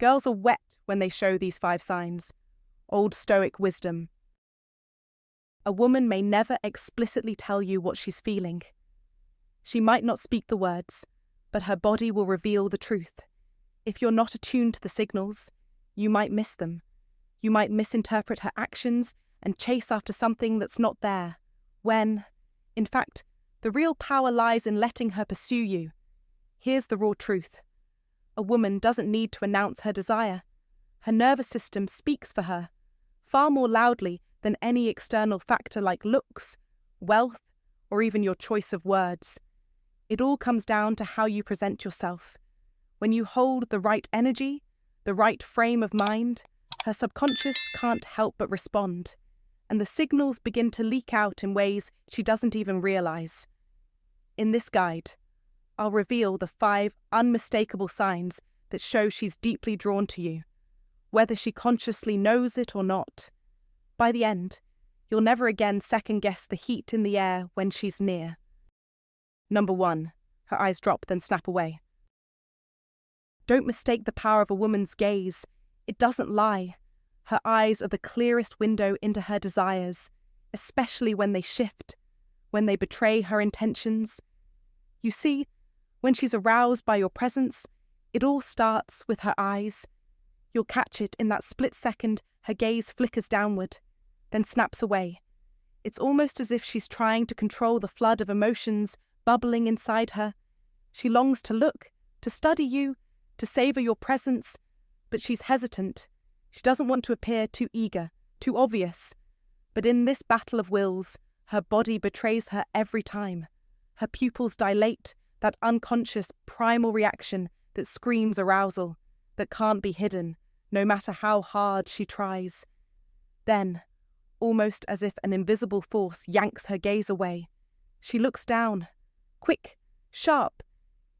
Girls are wet when they show these 5 signs. Old Stoic wisdom. A woman may never explicitly tell you what she's feeling. She might not speak the words, but her body will reveal the truth. If you're not attuned to the signals, you might miss them. You might misinterpret her actions and chase after something that's not there, when, in fact, the real power lies in letting her pursue you. Here's the raw truth. A woman doesn't need to announce her desire. Her nervous system speaks for her, far more loudly than any external factor like looks, wealth, or even your choice of words. It all comes down to how you present yourself. When you hold the right energy, the right frame of mind, her subconscious can't help but respond, and the signals begin to leak out in ways she doesn't even realize. In this guide, I'll reveal the 5 unmistakable signs that show she's deeply drawn to you, whether she consciously knows it or not. By the end, you'll never again second-guess the heat in the air when she's near. Number 1. Her eyes drop, then snap away. Don't mistake the power of a woman's gaze. It doesn't lie. Her eyes are the clearest window into her desires, especially when they shift, when they betray her intentions. You see, when she's aroused by your presence, it all starts with her eyes. You'll catch it in that split second her gaze flickers downward, then snaps away. It's almost as if she's trying to control the flood of emotions bubbling inside her. She longs to look, to study you, to savor your presence, but she's hesitant. She doesn't want to appear too eager, too obvious. But in this battle of wills, her body betrays her every time. Her pupils dilate, that unconscious primal reaction that screams arousal, that can't be hidden, no matter how hard she tries. Then, almost as if an invisible force yanks her gaze away, she looks down. Quick, sharp.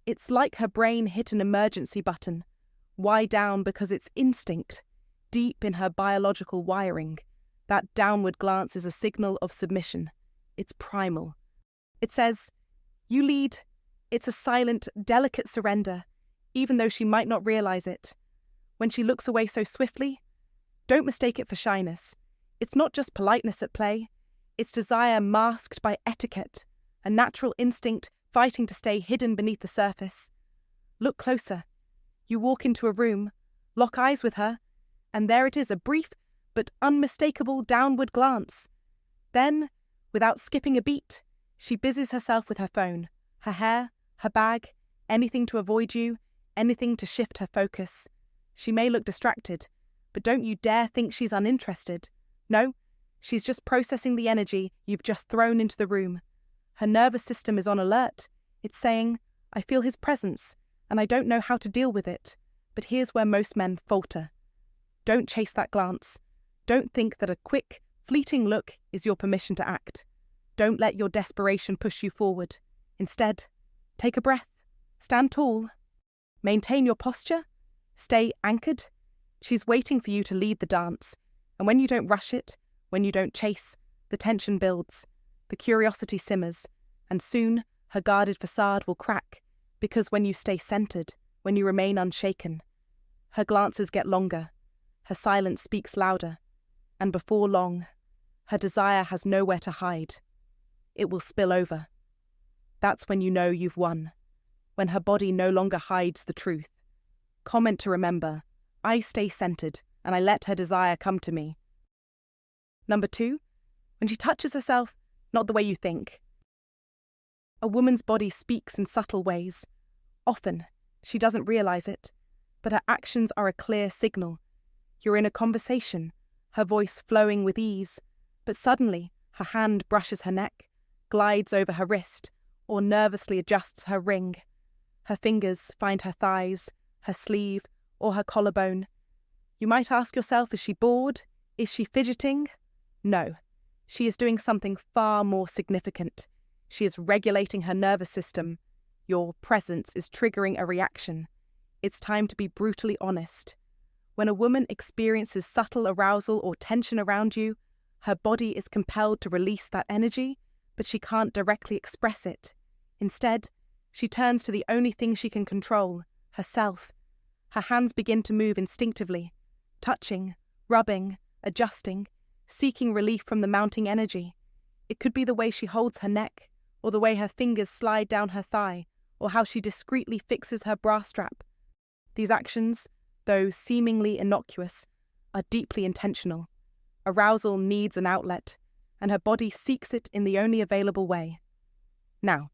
It's like her brain hit an emergency button. Why down? Because it's instinct. Deep in her biological wiring, that downward glance is a signal of submission. It's primal. It says, "You lead." It's a silent, delicate surrender, even though she might not realize it. When she looks away so swiftly, don't mistake it for shyness. It's not just politeness at play. It's desire masked by etiquette, a natural instinct fighting to stay hidden beneath the surface. Look closer. You walk into a room, lock eyes with her, and there it is, a brief but unmistakable downward glance. Then, without skipping a beat, she busies herself with her phone, her hair, her bag, anything to avoid you, anything to shift her focus. She may look distracted, but don't you dare think she's uninterested. No, she's just processing the energy you've just thrown into the room. Her nervous system is on alert. It's saying, "I feel his presence, and I don't know how to deal with it." But here's where most men falter. Don't chase that glance. Don't think that a quick, fleeting look is your permission to act. Don't let your desperation push you forward. Instead, take a breath. Stand tall. Maintain your posture. Stay anchored. She's waiting for you to lead the dance. And when you don't rush it, when you don't chase, the tension builds. The curiosity simmers. And soon, her guarded facade will crack. Because when you stay centered, when you remain unshaken, her glances get longer. Her silence speaks louder. And before long, her desire has nowhere to hide. It will spill over. That's when you know you've won. When her body no longer hides the truth. Comment to remember, I stay centered and I let her desire come to me. Number 2, when she touches herself, not the way you think. A woman's body speaks in subtle ways. Often, she doesn't realize it, but her actions are a clear signal. You're in a conversation, her voice flowing with ease, but suddenly her hand brushes her neck, glides over her wrist, or nervously adjusts her ring. Her fingers find her thighs, her sleeve, or her collarbone. You might ask yourself, is she bored? Is she fidgeting? No, she is doing something far more significant. She is regulating her nervous system. Your presence is triggering a reaction. It's time to be brutally honest. When a woman experiences subtle arousal or tension around you, her body is compelled to release that energy, but she can't directly express it. Instead, she turns to the only thing she can control, herself. Her hands begin to move instinctively, touching, rubbing, adjusting, seeking relief from the mounting energy. It could be the way she holds her neck, or the way her fingers slide down her thigh, or how she discreetly fixes her bra strap. These actions, though seemingly innocuous, are deeply intentional. Arousal needs an outlet, and her body seeks it in the only available way. Now,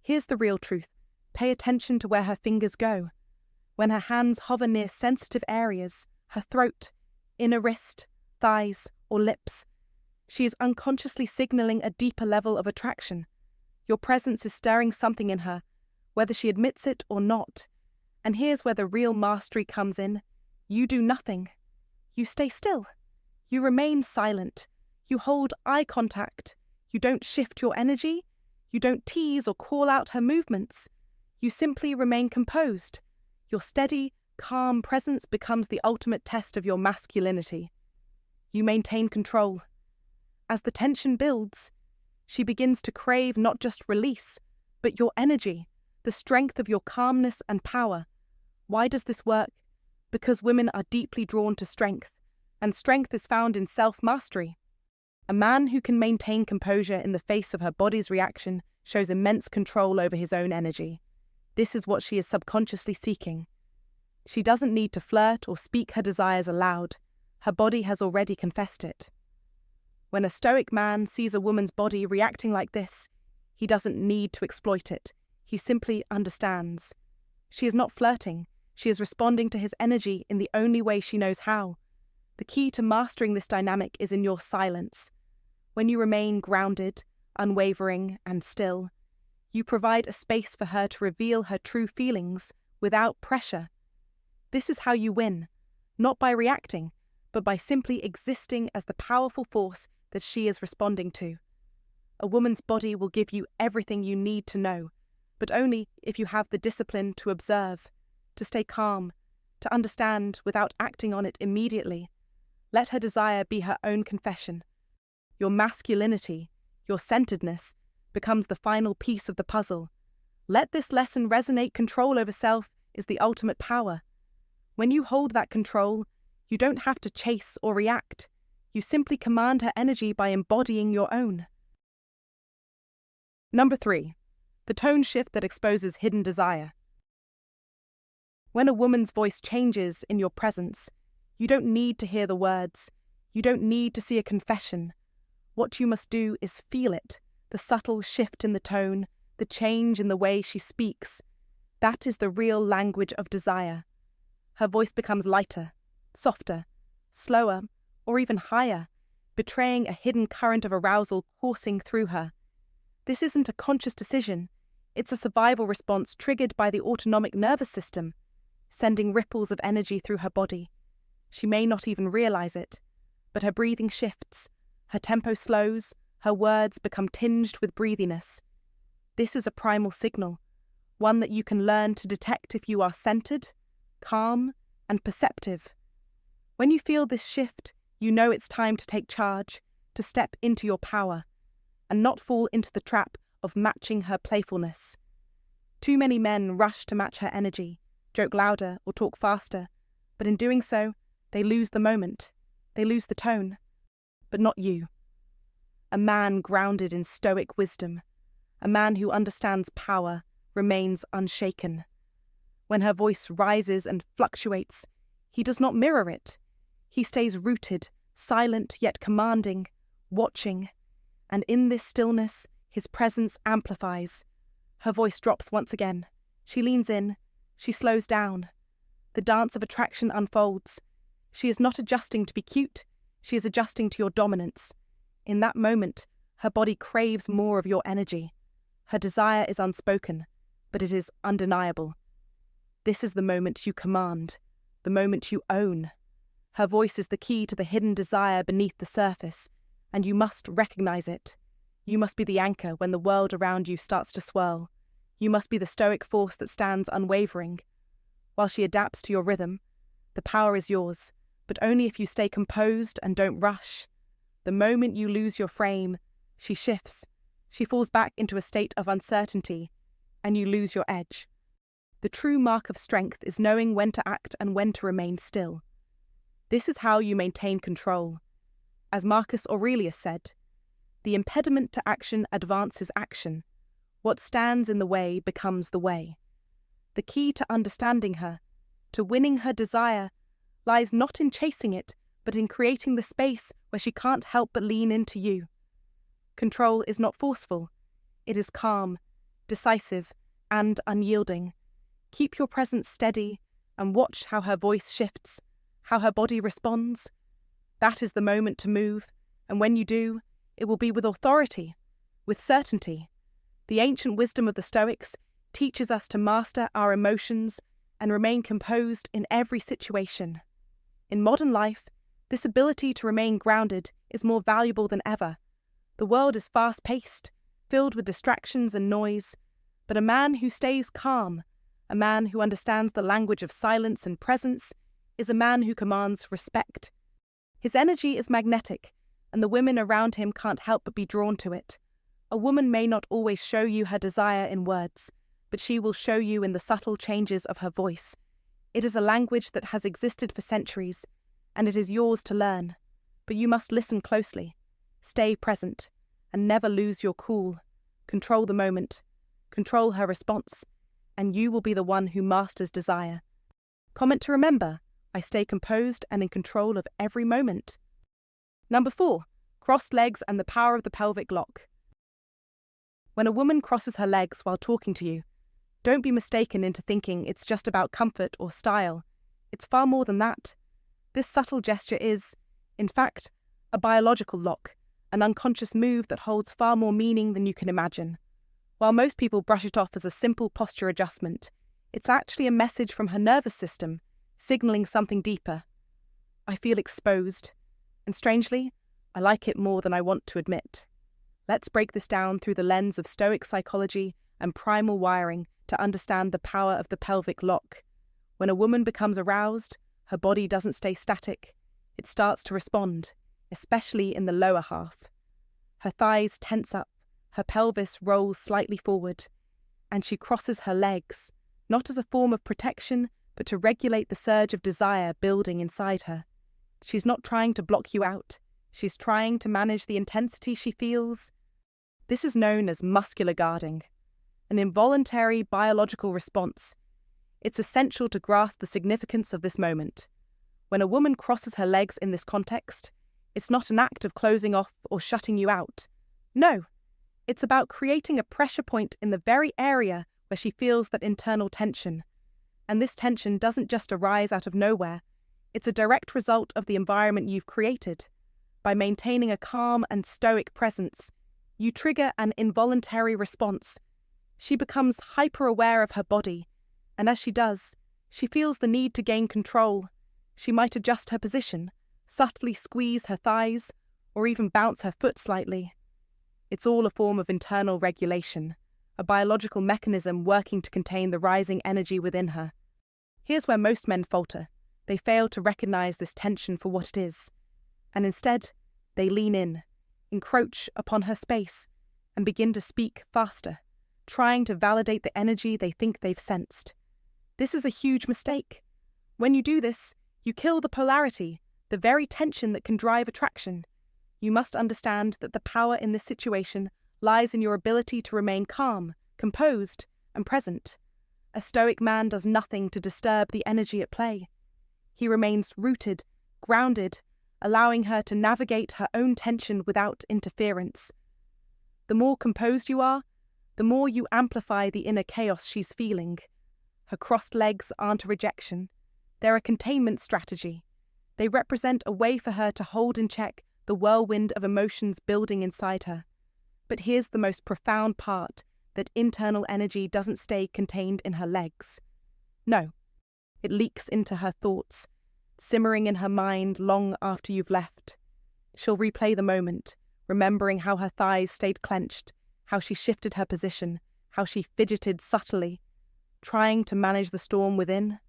here's the real truth. Pay attention to where her fingers go. When her hands hover near sensitive areas, her throat, inner wrist, thighs, or lips, she is unconsciously signaling a deeper level of attraction. Your presence is stirring something in her, whether she admits it or not. And here's where the real mastery comes in. You do nothing. You stay still. You remain silent. You hold eye contact. You don't shift your energy. You don't tease or call out her movements. You simply remain composed. Your steady, calm presence becomes the ultimate test of your masculinity. You maintain control. As the tension builds, she begins to crave not just release, but your energy, the strength of your calmness and power. Why does this work? Because women are deeply drawn to strength, and strength is found in self-mastery. A man who can maintain composure in the face of her body's reaction shows immense control over his own energy. This is what she is subconsciously seeking. She doesn't need to flirt or speak her desires aloud. Her body has already confessed it. When a stoic man sees a woman's body reacting like this, he doesn't need to exploit it. He simply understands. She is not flirting. She is responding to his energy in the only way she knows how. The key to mastering this dynamic is in your silence. When you remain grounded, unwavering, and still, you provide a space for her to reveal her true feelings without pressure. This is how you win, not by reacting, but by simply existing as the powerful force that she is responding to. A woman's body will give you everything you need to know, but only if you have the discipline to observe, to stay calm, to understand without acting on it immediately. Let her desire be her own confession. Your masculinity, your centeredness, becomes the final piece of the puzzle. Let this lesson resonate. Control over self is the ultimate power. When you hold that control, you don't have to chase or react. You simply command her energy by embodying your own. Number 3. The tone shift that exposes hidden desire. When a woman's voice changes in your presence, you don't need to hear the words. You don't need to see a confession. What you must do is feel it, the subtle shift in the tone, the change in the way she speaks. That is the real language of desire. Her voice becomes lighter, softer, slower, or even higher, betraying a hidden current of arousal coursing through her. This isn't a conscious decision. It's a survival response triggered by the autonomic nervous system, sending ripples of energy through her body. She may not even realize it, but her breathing shifts, her tempo slows, her words become tinged with breathiness. This is a primal signal, one that you can learn to detect if you are centered, calm, and perceptive. When you feel this shift, you know it's time to take charge, to step into your power, and not fall into the trap of matching her playfulness. Too many men rush to match her energy, joke louder or talk faster, but in doing so, they lose the moment, they lose the tone. But not you. A man grounded in stoic wisdom, a man who understands power, remains unshaken. When her voice rises and fluctuates, he does not mirror it. He stays rooted, silent yet commanding, watching. And in this stillness, his presence amplifies. Her voice drops once again. She leans in. She slows down. The dance of attraction unfolds. She is not adjusting to be cute. She is adjusting to your dominance. In that moment, her body craves more of your energy. Her desire is unspoken, but it is undeniable. This is the moment you command, the moment you own. Her voice is the key to the hidden desire beneath the surface, and you must recognize it. You must be the anchor when the world around you starts to swirl. You must be the stoic force that stands unwavering. While she adapts to your rhythm, the power is yours, but only if you stay composed and don't rush. The moment you lose your frame, she shifts. She falls back into a state of uncertainty, and you lose your edge. The true mark of strength is knowing when to act and when to remain still. This is how you maintain control. As Marcus Aurelius said, "The impediment to action advances action. What stands in the way becomes the way." The key to understanding her, to winning her desire, lies not in chasing it, but in creating the space where she can't help but lean into you. Control is not forceful. It is calm, decisive, and unyielding. Keep your presence steady and watch how her voice shifts, how her body responds. That is the moment to move, and when you do, it will be with authority, with certainty. The ancient wisdom of the Stoics teaches us to master our emotions and remain composed in every situation. In modern life, this ability to remain grounded is more valuable than ever. The world is fast-paced, filled with distractions and noise, but a man who stays calm, a man who understands the language of silence and presence, is a man who commands respect. His energy is magnetic, and the women around him can't help but be drawn to it. A woman may not always show you her desire in words, but she will show you in the subtle changes of her voice. It is a language that has existed for centuries, and it is yours to learn. But you must listen closely, stay present, and never lose your cool. Control the moment, control her response, and you will be the one who masters desire. Comment to remember: I stay composed and in control of every moment. Number 4. Crossed legs and the power of the pelvic lock. When a woman crosses her legs while talking to you, don't be mistaken into thinking it's just about comfort or style. It's far more than that. This subtle gesture is, in fact, a biological lock, an unconscious move that holds far more meaning than you can imagine. While most people brush it off as a simple posture adjustment, it's actually a message from her nervous system, signaling something deeper. I feel exposed, and strangely, I like it more than I want to admit. Let's break this down through the lens of Stoic psychology and primal wiring to understand the power of the pelvic lock. When a woman becomes aroused, her body doesn't stay static. It starts to respond, especially in the lower half. Her thighs tense up, her pelvis rolls slightly forward, and she crosses her legs, not as a form of protection, but to regulate the surge of desire building inside her. She's not trying to block you out. She's trying to manage the intensity she feels. This is known as muscular guarding, an involuntary biological response. It's essential to grasp the significance of this moment. When a woman crosses her legs in this context, it's not an act of closing off or shutting you out. No, it's about creating a pressure point in the very area where she feels that internal tension. And this tension doesn't just arise out of nowhere. It's a direct result of the environment you've created. By maintaining a calm and stoic presence, you trigger an involuntary response. She becomes hyper-aware of her body, and as she does, she feels the need to gain control. She might adjust her position, subtly squeeze her thighs, or even bounce her foot slightly. It's all a form of internal regulation, a biological mechanism working to contain the rising energy within her. Here's where most men falter. They fail to recognize this tension for what it is, and instead, they lean in, encroach upon her space, and begin to speak faster, trying to validate the energy they think they've sensed. This is a huge mistake. When you do this, you kill the polarity, the very tension that can drive attraction. You must understand that the power in this situation lies in your ability to remain calm, composed, and present. A stoic man does nothing to disturb the energy at play. He remains rooted, grounded, allowing her to navigate her own tension without interference. The more composed you are, the more you amplify the inner chaos she's feeling. Her crossed legs aren't a rejection. They're a containment strategy. They represent a way for her to hold in check the whirlwind of emotions building inside her. But here's the most profound part, that internal energy doesn't stay contained in her legs. No, it leaks into her thoughts, simmering in her mind long after you've left. She'll replay the moment, remembering how her thighs stayed clenched, how she shifted her position, how she fidgeted subtly, trying to manage the storm within.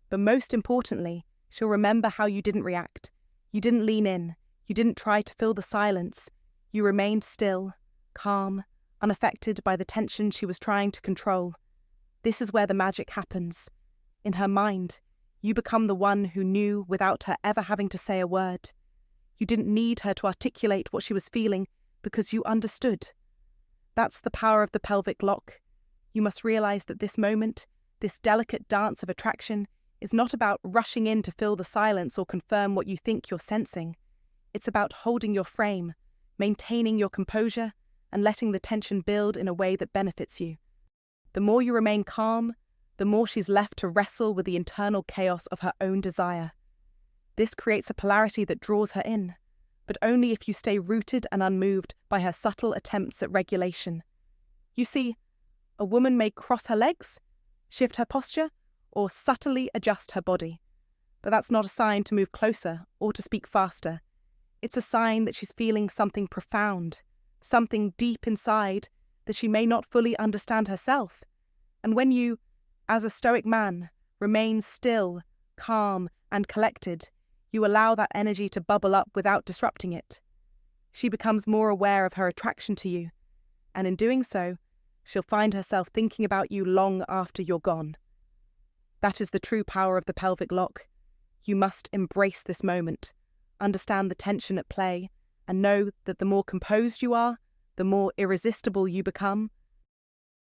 But most importantly, she'll remember how you didn't react. You didn't lean in. You didn't try to fill the silence. You remained still, calm, unaffected by the tension she was trying to control. This is where the magic happens. In her mind, you become the one who knew without her ever having to say a word. You didn't need her to articulate what she was feeling because you understood. That's the power of the pelvic lock. You must realize that this moment, this delicate dance of attraction, is not about rushing in to fill the silence or confirm what you think you're sensing. It's about holding your frame, maintaining your composure, and letting the tension build in a way that benefits you. The more you remain calm, the more she's left to wrestle with the internal chaos of her own desire. This creates a polarity that draws her in, but only if you stay rooted and unmoved by her subtle attempts at regulation. You see, a woman may cross her legs, shift her posture, or subtly adjust her body. But that's not a sign to move closer or to speak faster. It's a sign that she's feeling something profound, something deep inside that she may not fully understand herself. And when you, as a Stoic man, remain still, calm, and collected, you allow that energy to bubble up without disrupting it. She becomes more aware of her attraction to you, and in doing so, she'll find herself thinking about you long after you're gone. That is the true power of the pelvic lock. You must embrace this moment, understand the tension at play, and know that the more composed you are, the more irresistible you become.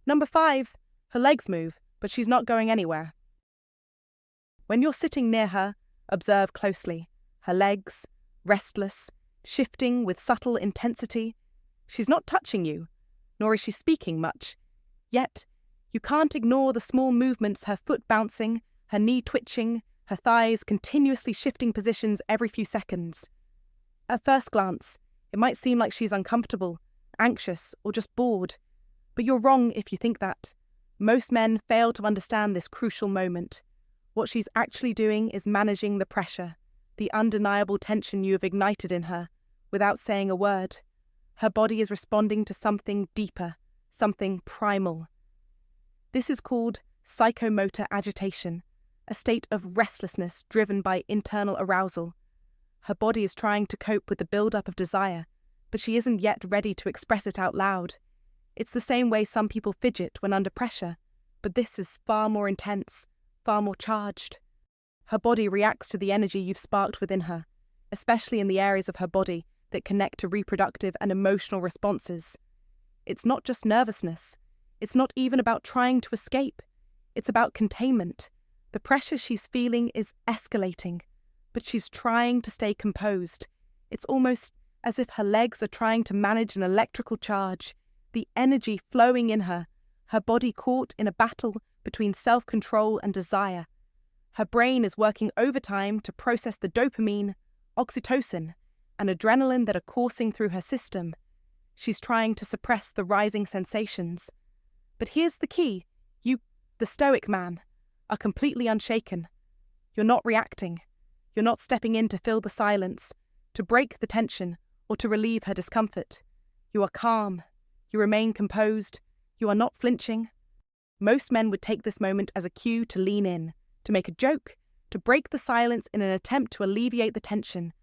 Number 5, her legs move, but she's not going anywhere. When you're sitting near her, observe closely. Her legs, restless, shifting with subtle intensity. She's not touching you, nor is she speaking much. Yet, you can't ignore the small movements, her foot bouncing, her knee twitching, her thighs continuously shifting positions every few seconds. At first glance, it might seem like she's uncomfortable, anxious, or just bored. But you're wrong if you think that. Most men fail to understand this crucial moment. What she's actually doing is managing the pressure, the undeniable tension you have ignited in her, without saying a word. Her body is responding to something deeper, something primal. This is called psychomotor agitation, a state of restlessness driven by internal arousal. Her body is trying to cope with the build-up of desire, but she isn't yet ready to express it out loud. It's the same way some people fidget when under pressure, but this is far more intense, far more charged. Her body reacts to the energy you've sparked within her, especially in the areas of her body that connect to reproductive and emotional responses. It's not just nervousness. It's not even about trying to escape. It's about containment. The pressure she's feeling is escalating, but she's trying to stay composed. It's almost as if her legs are trying to manage an electrical charge, the energy flowing in her body caught in a battle between self-control and desire. Her brain is working overtime to process the dopamine, oxytocin, and adrenaline that are coursing through her system. She's trying to suppress the rising sensations. But here's the key. You, the Stoic man, are completely unshaken. You're not reacting. You're not stepping in to fill the silence, to break the tension, or to relieve her discomfort. You are calm. You remain composed. You are not flinching. Most men would take this moment as a cue to lean in, to make a joke, to break the silence in an attempt to alleviate the tension.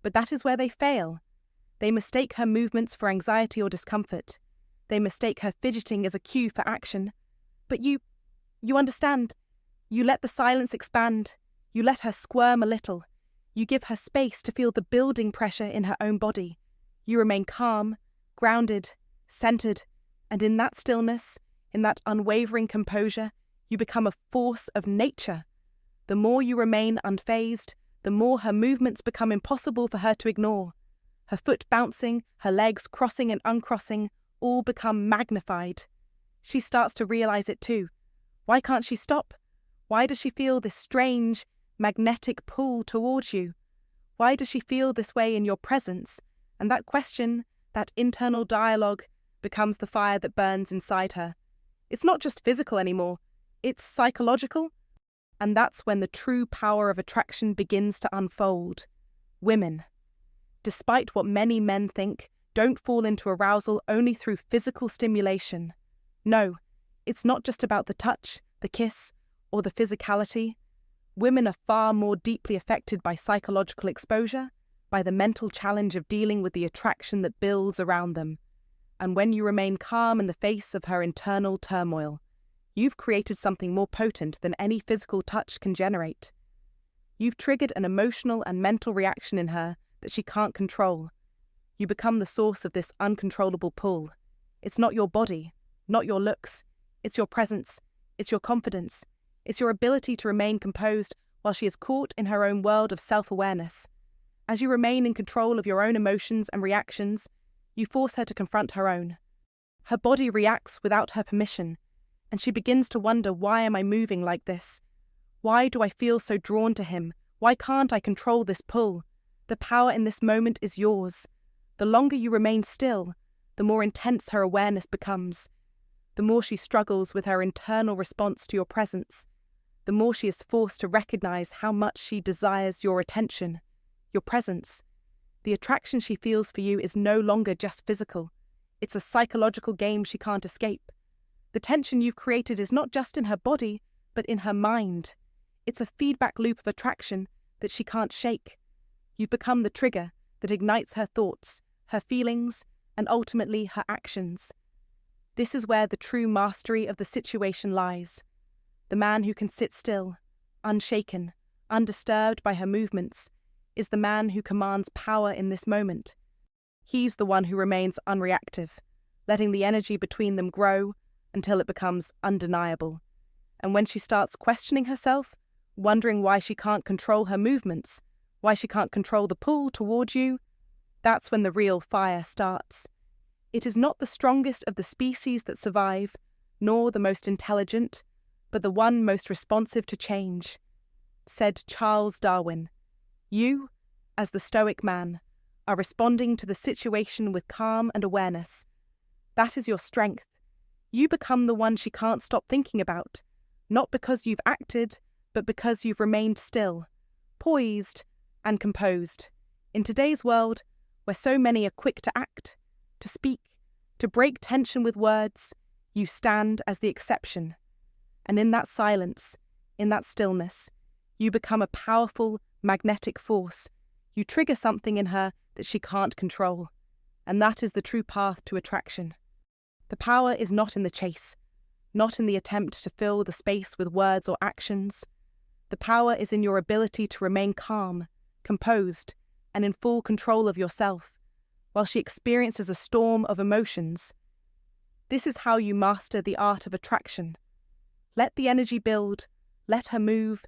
But that is where they fail. They mistake her movements for anxiety or discomfort. They mistake her fidgeting as a cue for action. But you understand. You let the silence expand. You let her squirm a little. You give her space to feel the building pressure in her own body. You remain calm, grounded, centered, and in that stillness, in that unwavering composure, you become a force of nature. The more you remain unfazed, the more her movements become impossible for her to ignore. Her foot bouncing, her legs crossing and uncrossing, all become magnified. She starts to realize it too. Why can't she stop? Why does she feel this strange, magnetic pull towards you? Why does she feel this way in your presence? And that question, that internal dialogue, becomes the fire that burns inside her. It's not just physical anymore, it's psychological. And that's when the true power of attraction begins to unfold. Women, despite what many men think, don't fall into arousal only through physical stimulation. No, it's not just about the touch, the kiss, or the physicality. Women are far more deeply affected by psychological exposure, by the mental challenge of dealing with the attraction that builds around them. And when you remain calm in the face of her internal turmoil, you've created something more potent than any physical touch can generate. You've triggered an emotional and mental reaction in her that she can't control. You become the source of this uncontrollable pull. It's not your body, not your looks. It's your presence. It's your confidence. It's your ability to remain composed while she is caught in her own world of self-awareness. As you remain in control of your own emotions and reactions, you force her to confront her own. Her body reacts without her permission, and she begins to wonder, why am I moving like this? Why do I feel so drawn to him? Why can't I control this pull? The power in this moment is yours. The longer you remain still, the more intense her awareness becomes. The more she struggles with her internal response to your presence, the more she is forced to recognize how much she desires your attention, your presence. The attraction she feels for you is no longer just physical. It's a psychological game she can't escape. The tension you've created is not just in her body, but in her mind. It's a feedback loop of attraction that she can't shake. You've become the trigger that ignites her thoughts, her feelings, and ultimately her actions. This is where the true mastery of the situation lies. The man who can sit still, unshaken, undisturbed by her movements, is the man who commands power in this moment. He's the one who remains unreactive, letting the energy between them grow until it becomes undeniable. And when she starts questioning herself, wondering why she can't control her movements, why she can't control the pull toward you, that's when the real fire starts. It is not the strongest of the species that survive, nor the most intelligent, but the one most responsive to change. Said Charles Darwin, "You, as the Stoic man, are responding to the situation with calm and awareness. That is your strength. You become the one she can't stop thinking about, not because you've acted, but because you've remained still, poised, and composed. In today's world, where so many are quick to act, to speak, to break tension with words, you stand as the exception. And in that silence, in that stillness, you become a powerful, magnetic force. You trigger something in her that she can't control. And that is the true path to attraction. The power is not in the chase, not in the attempt to fill the space with words or actions. The power is in your ability to remain calm, composed, and in full control of yourself, while she experiences a storm of emotions. This is how you master the art of attraction. Let the energy build, let her move,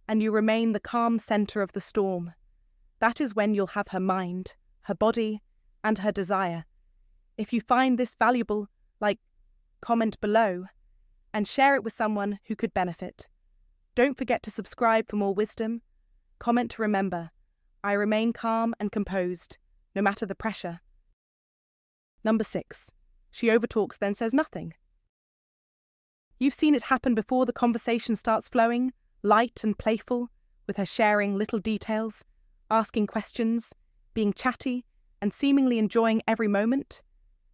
and you remain the calm center of the storm. That is when you'll have her mind, her body, and her desire. If you find this valuable, comment below, and share it with someone who could benefit. Don't forget to subscribe for more wisdom. Comment to remember, I remain calm and composed, no matter the pressure. Number 6. She overtalks, then says nothing. You've seen it happen before the conversation starts flowing, light and playful, with her sharing little details, asking questions, being chatty, and seemingly enjoying every moment.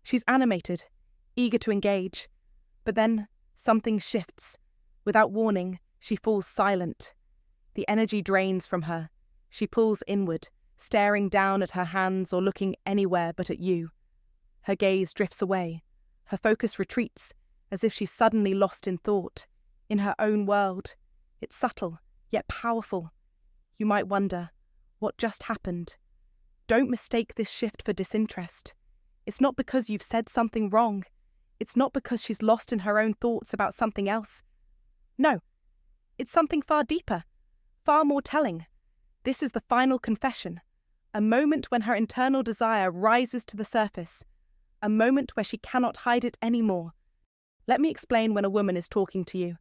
She's animated, eager to engage, but then something shifts. Without warning, she falls silent. The energy drains from her. She pulls inward, staring down at her hands or looking anywhere but at you. Her gaze drifts away. Her focus retreats, as if she's suddenly lost in thought, in her own world. It's subtle, yet powerful. You might wonder, what just happened? Don't mistake this shift for disinterest. It's not because you've said something wrong. It's not because she's lost in her own thoughts about something else. No, it's something far deeper, far more telling. This is the final confession, a moment when her internal desire rises to the surface, a moment where she cannot hide it anymore. Let me explain when a woman is talking to you.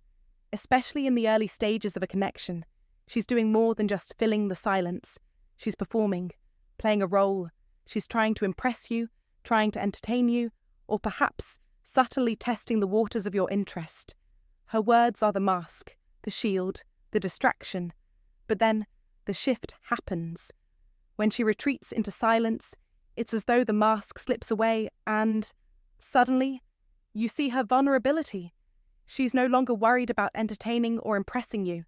Especially in the early stages of a connection, she's doing more than just filling the silence. She's performing, playing a role. She's trying to impress you, trying to entertain you, or perhaps subtly testing the waters of your interest. Her words are the mask, the shield, the distraction. But then the shift happens. When she retreats into silence, it's as though the mask slips away and, suddenly, you see her vulnerability. She's no longer worried about entertaining or impressing you.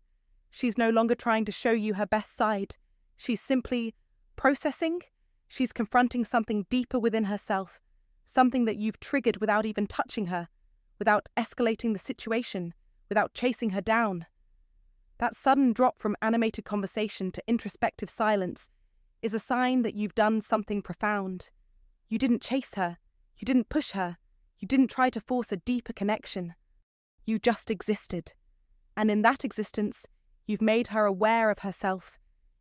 She's no longer trying to show you her best side. She's simply processing. She's confronting something deeper within herself, something that you've triggered without even touching her, without escalating the situation, without chasing her down. That sudden drop from animated conversation to introspective silence is a sign that you've done something profound. You didn't chase her, you didn't push her, you didn't try to force a deeper connection. You just existed. And in that existence, you've made her aware of herself.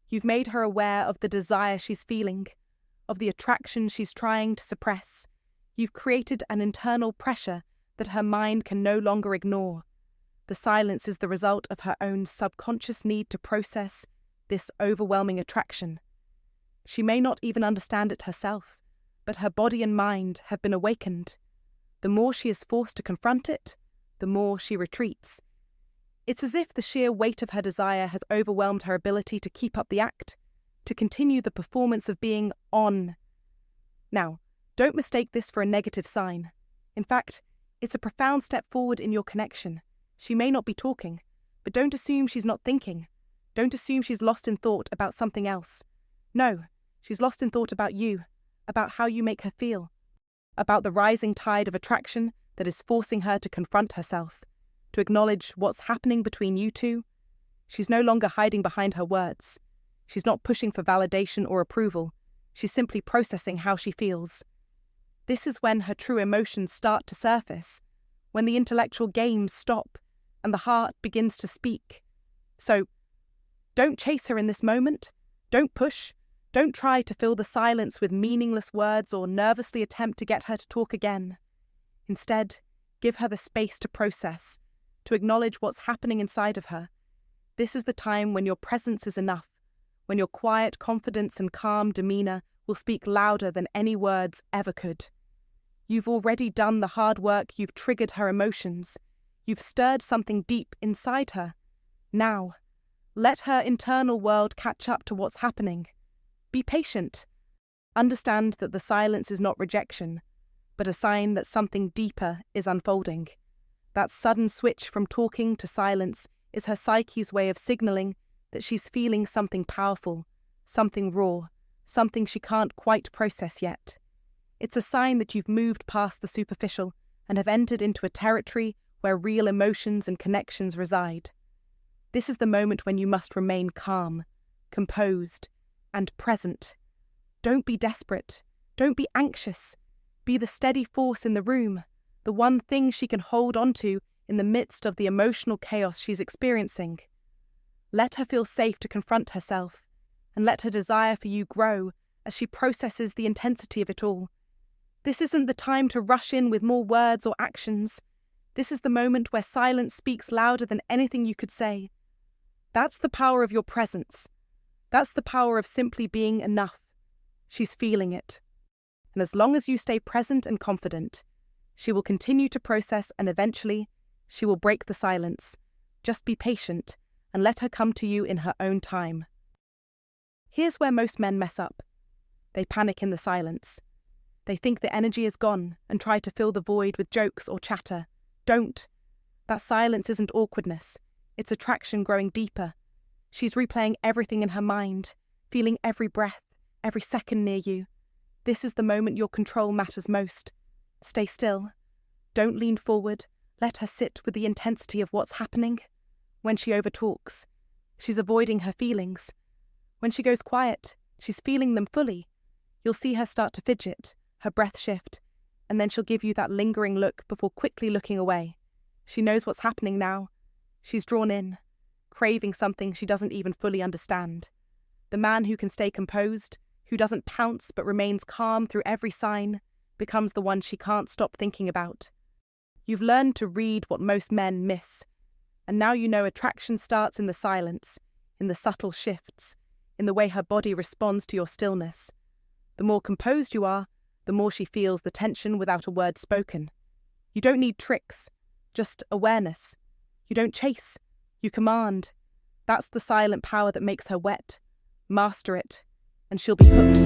You've made her aware of the desire she's feeling, of the attraction she's trying to suppress. You've created an internal pressure that her mind can no longer ignore. The silence is the result of her own subconscious need to process this overwhelming attraction. She may not even understand it herself, but her body and mind have been awakened. The more she is forced to confront it, the more she retreats. It's as if the sheer weight of her desire has overwhelmed her ability to keep up the act, to continue the performance of being on. Now, don't mistake this for a negative sign. In fact, it's a profound step forward in your connection. She may not be talking, but don't assume she's not thinking. Don't assume she's lost in thought about something else. No, she's lost in thought about you, about how you make her feel, about the rising tide of attraction that is forcing her to confront herself, to acknowledge what's happening between you two. She's no longer hiding behind her words. She's not pushing for validation or approval. She's simply processing how she feels. This is when her true emotions start to surface, when the intellectual games stop and the heart begins to speak. So, don't chase her in this moment. Don't push. Don't try to fill the silence with meaningless words or nervously attempt to get her to talk again. Instead, give her the space to process, to acknowledge what's happening inside of her. This is the time when your presence is enough, when your quiet confidence and calm demeanor will speak louder than any words ever could. You've already done the hard work, you've triggered her emotions, you've stirred something deep inside her. Now, let her internal world catch up to what's happening. Be patient. Understand that the silence is not rejection, but a sign that something deeper is unfolding. That sudden switch from talking to silence is her psyche's way of signaling that she's feeling something powerful, something raw, something she can't quite process yet. It's a sign that you've moved past the superficial and have entered into a territory where real emotions and connections reside. This is the moment when you must remain calm, composed, and present. Don't be desperate. Don't be anxious. Be the steady force in the room, the one thing she can hold onto in the midst of the emotional chaos she's experiencing. Let her feel safe to confront herself, and let her desire for you grow as she processes the intensity of it all. This isn't the time to rush in with more words or actions. This is the moment where silence speaks louder than anything you could say. That's the power of your presence. That's the power of simply being enough. She's feeling it. And as long as you stay present and confident, she will continue to process and eventually she will break the silence. Just be patient and let her come to you in her own time. Here's where most men mess up. They panic in the silence. They think the energy is gone and try to fill the void with jokes or chatter. Don't. That silence isn't awkwardness. It's attraction growing deeper. She's replaying everything in her mind, feeling every breath, every second near you. This is the moment your control matters most. Stay still. Don't lean forward. Let her sit with the intensity of what's happening. When she overtalks, she's avoiding her feelings. When she goes quiet, she's feeling them fully. You'll see her start to fidget, her breath shift, and then she'll give you that lingering look before quickly looking away. She knows what's happening now. She's drawn in, craving something she doesn't even fully understand. The man who can stay composed, who doesn't pounce but remains calm through every sign, becomes the one she can't stop thinking about. You've learned to read what most men miss, and now you know attraction starts in the silence, in the subtle shifts, in the way her body responds to your stillness. The more composed you are, the more she feels the tension without a word spoken. You don't need tricks, just awareness. You don't chase, you command. That's the silent power that makes her wet. Master it, and she'll be hooked.